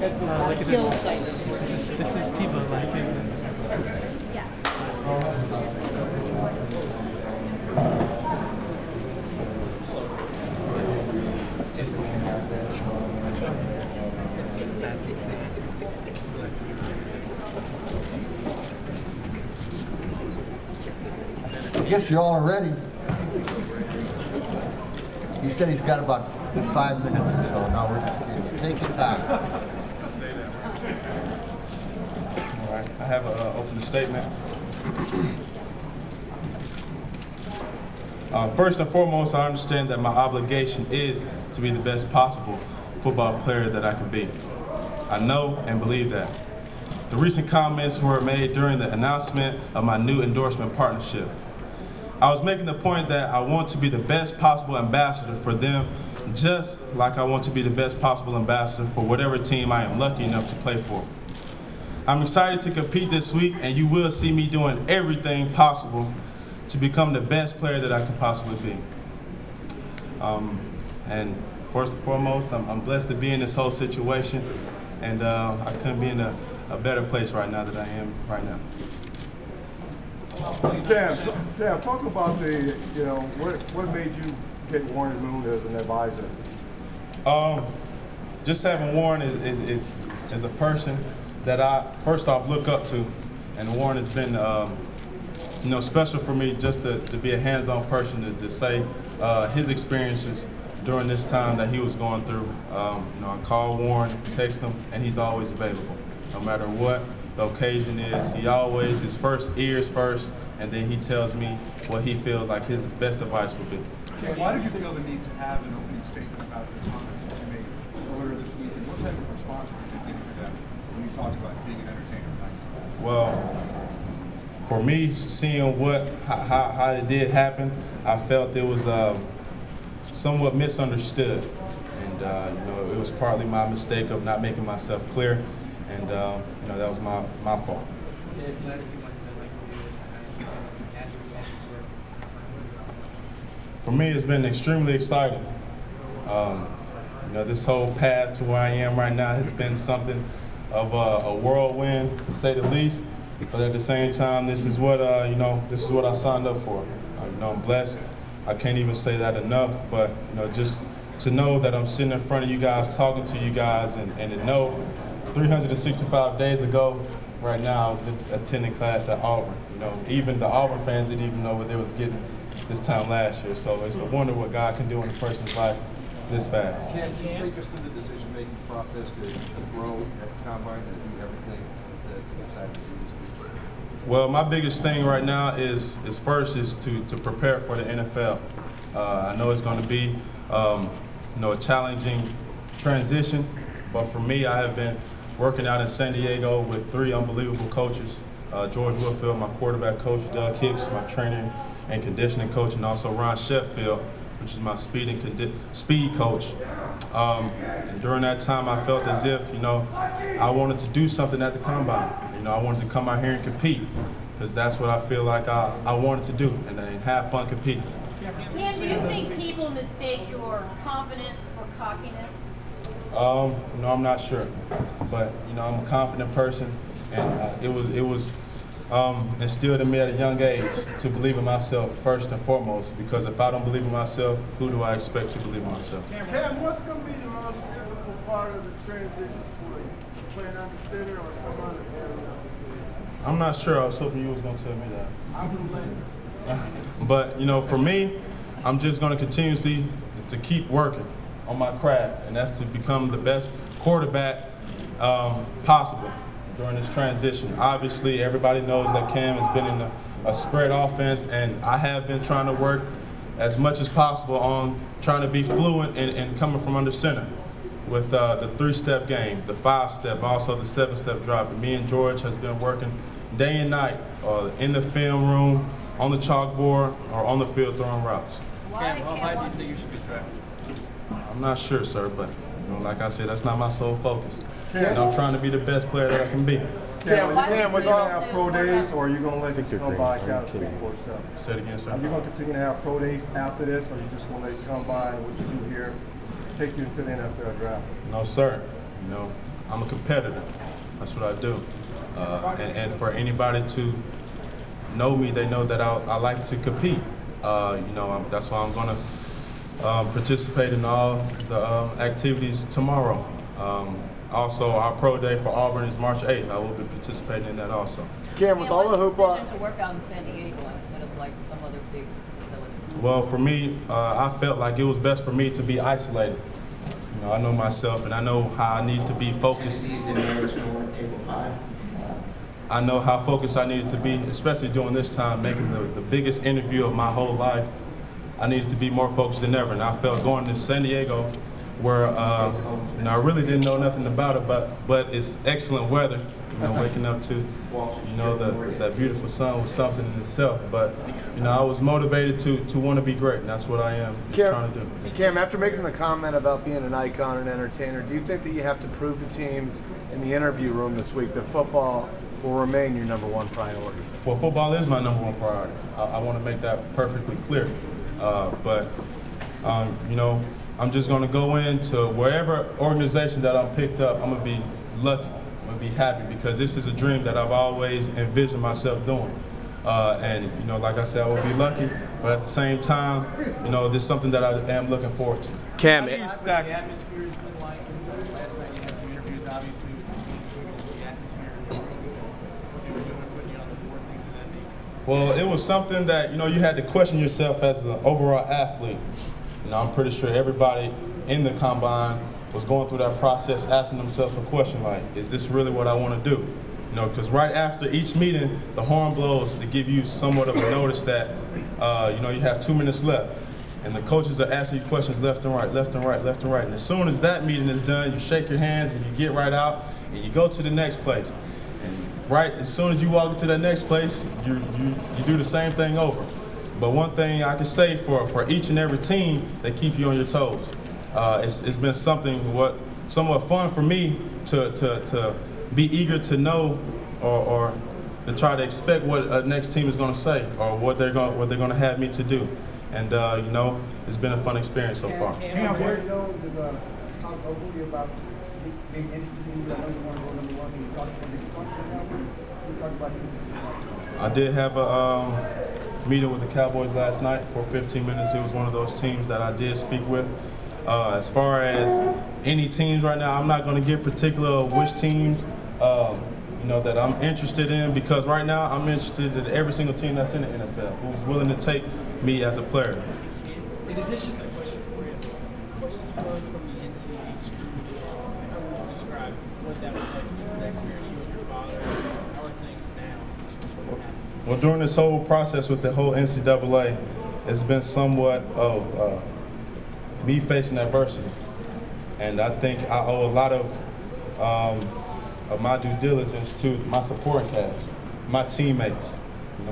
Look at this. This is Tebow, like I guess you're all ready. He said he's got about 5 minutes or so. Now we're just kidding. Take your time. All right, I have an opening statement. First and foremost, I understand that my obligation is to be the best possible football player that I can be. I know and believe that. The recent comments were made during the announcement of my new endorsement partnership. I was making the point that I want to be the best possible ambassador for them, just like I want to be the best possible ambassador for whatever team I am lucky enough to play for. I'm excited to compete this week, and you will see me doing everything possible to become the best player that I could possibly be. And first and foremost, I'm blessed to be in this whole situation, and I couldn't be in a better place right now than I am right now. Dan, talk about what made you get Warren Moon as an advisor? Just having Warren is a person that I first off look up to, and Warren has been special for me just to be a hands-on person to say his experiences during this time that he was going through. I call Warren, text him, and he's always available. No matter what the occasion is, his first ears first, and then he tells me what he feels like his best advice would be. Why did you feel the need to have an opening statement about the comments that you made earlier this week, and what type of response were you getting to them when you talked about being an entertainer tonight? Well, for me, seeing how it did happen, I felt it was somewhat misunderstood, and it was partly my mistake of not making myself clear, and that was my fault. For me, it's been extremely exciting. This whole path to where I am right now has been something of a whirlwind, to say the least. But at the same time, this is what I signed up for. I'm blessed. I can't even say that enough. But just to know that I'm sitting in front of you guys, talking to you guys, and to know 365 days ago, right now, I was attending class at Auburn. Even the Auburn fans didn't even know what they was getting this time last year. So it's a wonder what God can do in a person's life this fast. Can you take us through the decision-making process to grow at the combine and do everything that you decided to do this week? Well, my biggest thing right now is to prepare for the NFL. I know it's going to be a challenging transition, but for me, I have been working out in San Diego with 3 unbelievable coaches. George Whitfield, my quarterback coach, Doug Hicks, my training and conditioning coach, and also Ron Sheffield, which is my speed coach. And during that time, I felt as if, I wanted to do something at the combine. I wanted to come out here and compete, because that's what I feel like I wanted to do, and have fun competing. Cam, do you think people mistake your confidence for cockiness? I'm not sure, but I'm a confident person, and it was instilled in me at a young age to believe in myself first and foremost, because if I don't believe in myself, who do I expect to believe in myself? Cam, what's going to be the most difficult part of the transition for you? Playing under center or some other area? I'm not sure. I was hoping you was going to tell me that. I will later. But, for me, I'm just going to continuously to keep working on my craft, and that's to become the best quarterback possible during this transition. Obviously, everybody knows that Cam has been in a spread offense, and I have been trying to work as much as possible on trying to be fluent in coming from under center with the 3-step game, the 5-step, also the 7-step drop. And me and George has been working day and night in the film room, on the chalkboard, or on the field throwing routes. Cam, how high do you think you should be drafted? I'm not sure, sir, but like I said, that's not my sole focus. I'm trying to be the best player that I can be. Cam, we're going to have pro days, or are you going to let this combine kind of speak for itself? Say it again, sir. Are you going to continue to have pro days after this, or are you just going to let combine what you do here take you into the NFL draft? No, sir. I'm a competitor. That's what I do. And for anybody to know me, they know that I like to compete. That's why I'm going to participate in all the activities tomorrow. Also, our pro day for Auburn is March 8th. I will be participating in that also. Cam, with all the hoopla, decision to work out in San Diego instead of like some other big facility? Well, for me, I felt like it was best for me to be isolated. I know myself, and I know how I need to be focused. I know how focused I needed to be, especially during this time, making the biggest interview of my whole life. I needed to be more focused than ever, and I felt going to San Diego, where I really didn't know nothing about it, but it's excellent weather. Waking up to that beautiful sun was something in itself. But I was motivated to want to be great, and that's what I am trying to do. Cam, after making the comment about being an icon and entertainer, do you think that you have to prove to teams in the interview room this week that football will remain your #1 priority? Well, football is my #1 priority. I want to make that perfectly clear. I'm just going to go into wherever organization that I'm picked up. I'm going to be lucky. I'm going to be happy because this is a dream that I've always envisioned myself doing. Like I said, I will be lucky, but at the same time, this is something that I am looking forward to. Cam, The atmosphere has been like, last night you had some interviews, obviously, with some teams, the atmosphere, what they were doing, putting you on the board, things of that nature. Well, it was something that, you had to question yourself as an overall athlete. I'm pretty sure everybody in the combine was going through that process, asking themselves a question like, is this really what I want to do? Because right after each meeting, the horn blows to give you somewhat of a notice that, you have 2 minutes left. And the coaches are asking you questions left and right, left and right, left and right. And as soon as that meeting is done, you shake your hands and you get right out and you go to the next place. And right as soon as you walk into that next place, you do the same thing over. But one thing I can say for each and every team, they keep you on your toes. It's been something somewhat fun for me to be eager to know or to try to expect what a next team is going to say or what they're going to have me to do. And it's been a fun experience so far. Jerry Jones is talked openly about being interested in you. I know you want to go #1. Can you talk to him that way? Can you talk about him? I did have a meeting with the Cowboys last night for 15 minutes. It was one of those teams that I did speak with. As far as any teams right now, I'm not going to get particular of which teams that I'm interested in, because right now I'm interested in every single team that's in the NFL who's willing to take me as a player. in addition, a question for you. Questions you learned from the NCAA Screw Edition. How would you describe what that was like to be that experience you and your father? How are things now? Well, during this whole process with the whole NCAA, it's been somewhat of me facing adversity. And I think I owe a lot of my due diligence to my supporting cast, my teammates,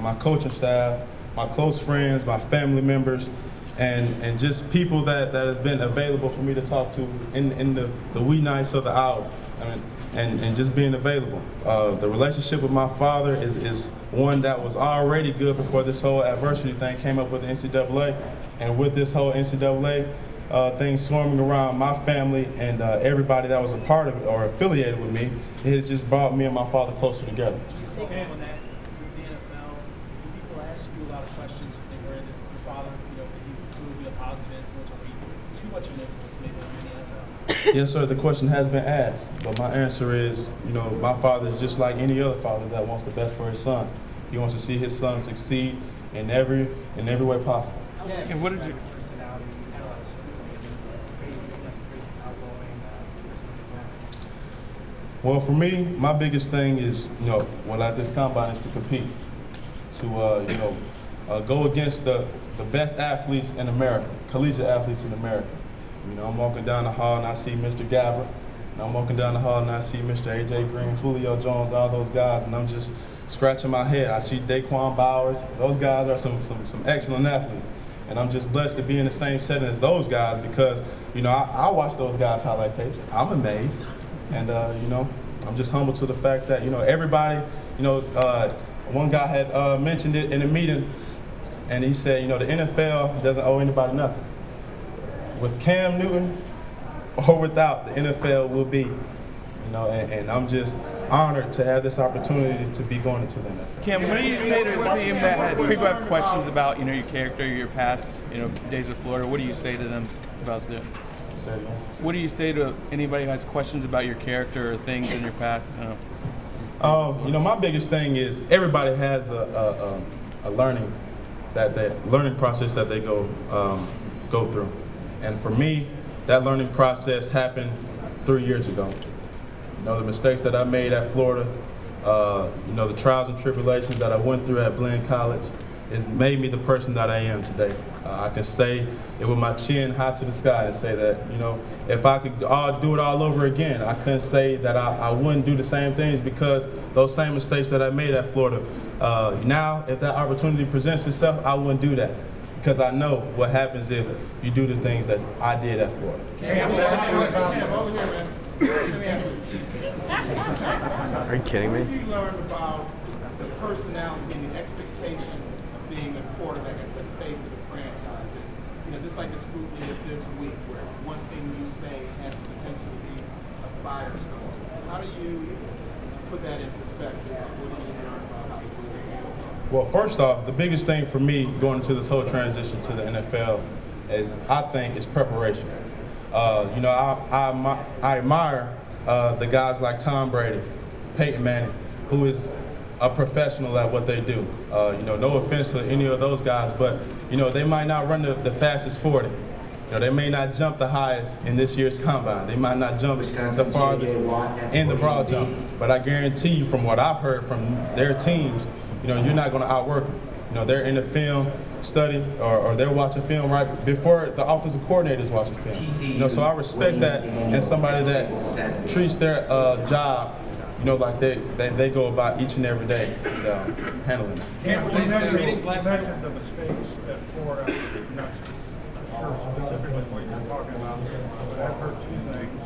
my coaching staff, my close friends, my family members, and just people that have been available for me to talk to in the wee nights of the hour. And just being available. The relationship with my father is one that was already good before this whole adversity thing came up with the NCAA. And with this whole NCAA thing swarming around my family and everybody that was a part of it or affiliated with me, it just brought me and my father closer together. Take on that with the NFL. Do people ask you a lot of questions if they were that your father, did he really be a positive influence or be too much of an influence maybe on the NFL? Yes, sir, the question has been asked, but my answer is, my father is just like any other father that wants the best for his son. He wants to see his son succeed in every way possible. And what did you? Well, for me, my biggest thing is, at this combine is to compete, to go against the best athletes in America, collegiate athletes in America. I'm walking down the hall and I see Mr. Gabbert, and I'm walking down the hall and I see Mr. A.J. Green, Julio Jones, all those guys, and I'm just scratching my head. I see Daquan Bowers. Those guys are some excellent athletes, and I'm just blessed to be in the same setting as those guys because, I watch those guys' highlight tapes. I'm amazed, and I'm just humbled to the fact that everybody, one guy had mentioned it in a meeting, and he said, the NFL doesn't owe anybody nothing. With Cam Newton or without, the NFL will be You know, and I'm just honored to have this opportunity to be going into the NFL. Cam, what do you say to a team that people have questions about, your character, your past, days of Florida? What do you say to them about that? What do you say to anybody who has questions about your character or things in your past? My biggest thing is everybody has a learning process that they go through, and for me, that learning process happened 3 years ago. The mistakes that I made at Florida, the trials and tribulations that I went through at Blinn College, it's made me the person that I am today. I can say it with my chin high to the sky and say that, if I could do it all over again, I couldn't say that I wouldn't do the same things, because those same mistakes that I made at Florida, now if that opportunity presents itself, I wouldn't do that, because I know what happens if you do the things that I did at Florida. Are you kidding me? What have you learned about the personality and the expectation of being a quarterback as the face of the franchise? And, just like the scrutiny of this week, where one thing you say has the potential to be a firestorm. How do you put that in perspective? What do you learn about how to do it? Well, first off, the biggest thing for me going into this whole transition to the NFL is preparation. I admire the guys like Tom Brady, Peyton Manning, who is a professional at what they do. No offense to any of those guys, but they might not run the fastest 40. They may not jump the highest in this year's combine. They might not jump the farthest in the broad jump. But I guarantee you, from what I've heard from their teams, you're not going to outwork them. They're in the film study, or they're watching film right before the offensive coordinators watching film. So I respect that in somebody that treats their job, like they go about each and every day handling it. You mentioned the mistakes that Florida, not sure specifically what you're talking about, but I've heard two things.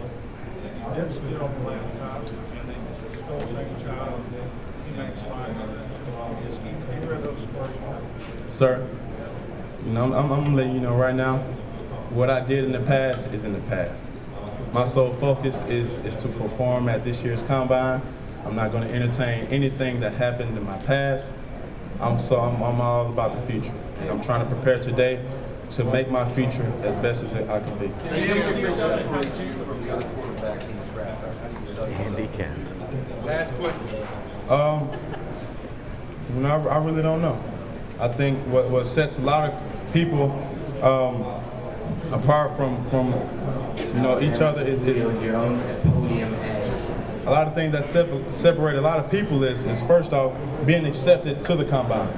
You did steal the laptop, and they stole things out of the teammates' line. Just either of those first. Sir, I'm gonna let you know right now, what I did in the past is in the past. My sole focus is to perform at this year's combine. I'm not going to entertain anything that happened in my past. I'm all about the future. And I'm trying to prepare today to make my future as best as I can be. Andy Kent. Last question. I really don't know. I think what sets a lot of people apart from each other is a lot of things that separate a lot of people is first off being accepted to the combine.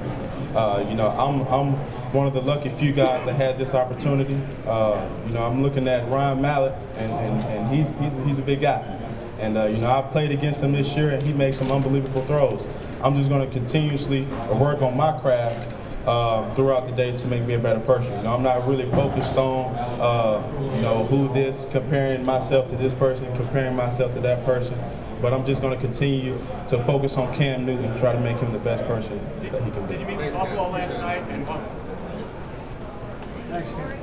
I'm one of the lucky few guys that had this opportunity. I'm looking at Ryan Mallett, and he's a big guy. And I played against him this year, and he makes some unbelievable throws. I'm just going to continuously work on my craft throughout the day to make me a better person. I'm not really focused on, comparing myself to this person, comparing myself to that person. But I'm just going to continue to focus on Cam Newton and try to make him the best person that he can be. Did you meet Buffalo last night? And what? Thanks, Cam.